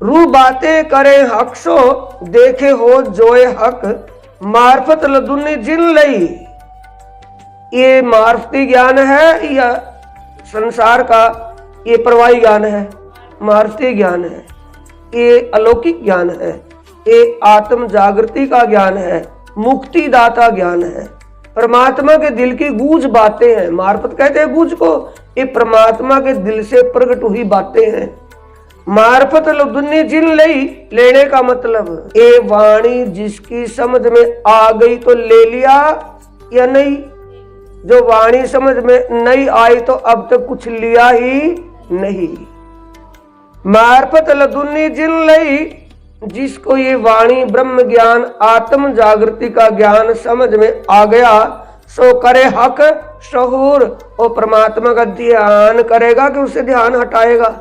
रू बातें करे हक सो देखे हो जोए हक मार्फत लदुनी जिन लई। ये मार्फती ज्ञान है या संसार का ये परवाही ज्ञान है? मार्फती ज्ञान है, ये अलौकिक ज्ञान है, ये आत्म जागृति का ज्ञान है, मुक्तिदाता ज्ञान है, परमात्मा के दिल की गूंज बातें हैं। मार्फत कहते हैं गूंज को, ये परमात्मा के दिल से प्रकट हुई बातें हैं। मार्फत लुदुन्नी जिन लई, लेने का मतलब ये वाणी जिसकी समझ में आ गई तो ले लिया या नहीं, जो वाणी समझ में नहीं आई तो अब तक कुछ लिया ही नहीं। मार्फत लदुन्नी जिन लई, जिसको ये वाणी ब्रह्म ज्ञान आत्म जागृति का ज्ञान समझ में आ गया, सो करे हक शहूर, और परमात्मा का ध्यान करेगा कि उससे ध्यान हटाएगा।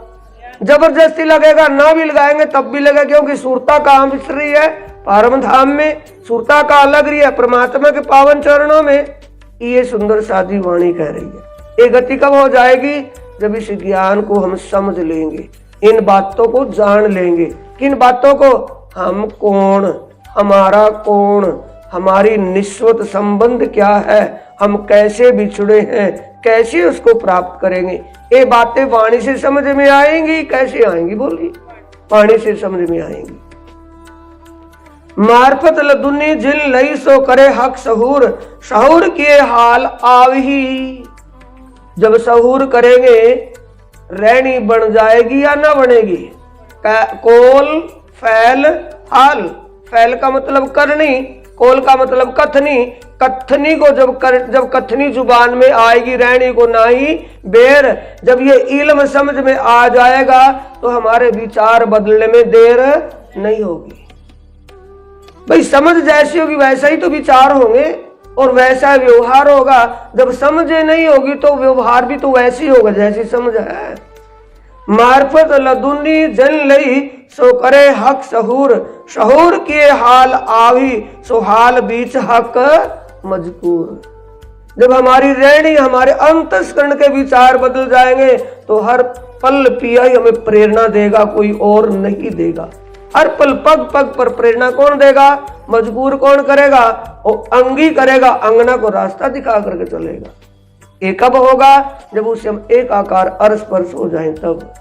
जबरदस्ती लगेगा, ना भी लगाएंगे तब भी लगेगा, क्योंकि सुरता कहाँ बिछ रही है? परम धाम में। सुरता का अलग रही है, परमात्मा के पावन चरणों में। ये सुंदर सादी वाणी कह रही है। ये गति कब हो जाएगी? जब इस ज्ञान को हम समझ लेंगे, इन बातों को जान लेंगे। किन बातों को? हम कौन, हमारा कौन, हमारी निस्वत संबंध क्या है, हम कैसे बिछुड़े हैं, कैसे उसको प्राप्त करेंगे। ये बातें वाणी से समझ में आएंगी। कैसे आएंगी बोलिए? वाणी से समझ में आएंगी। मार्फत लदुन्नी जिन लई, सो करे हक सहूर, सहूर किए हाल आवही। जब सहूर करेंगे, रैनी बन जाएगी या ना बनेगी? कोल फैल हाल। फैल का मतलब करनी, कोल का मतलब कथनी। कथनी को जब कथनी जुबान में आएगी, रहनी को नाही बेर। जब ये इल्म समझ में आ जाएगा तो हमारे विचार बदलने में देर नहीं होगी। भाई समझ जैसी होगी वैसा ही तो विचार होंगे और वैसा व्यवहार होगा। जब समझ नहीं होगी तो व्यवहार भी तो वैसी होगा जैसी समझ है। मार्फत लदुन्नी जन लई, सो करे हक सहूर, सहूर किए हाल आवी, सो हाल बीच हक मजकूर। जब हमारी रहनी, हमारे अंतस्करण के विचार बदल जाएंगे तो हर पल पिया ही हमें प्रेरणा देगा, कोई और नहीं देगा। हर पल पग पग पर प्रेरणा कौन देगा? मजबूर कौन करेगा? वो अंगी करेगा, अंगना को रास्ता दिखा करके चलेगा। ये कब होगा? जब उससे हम एक आकार अर्श स्पर्श हो जाए तब।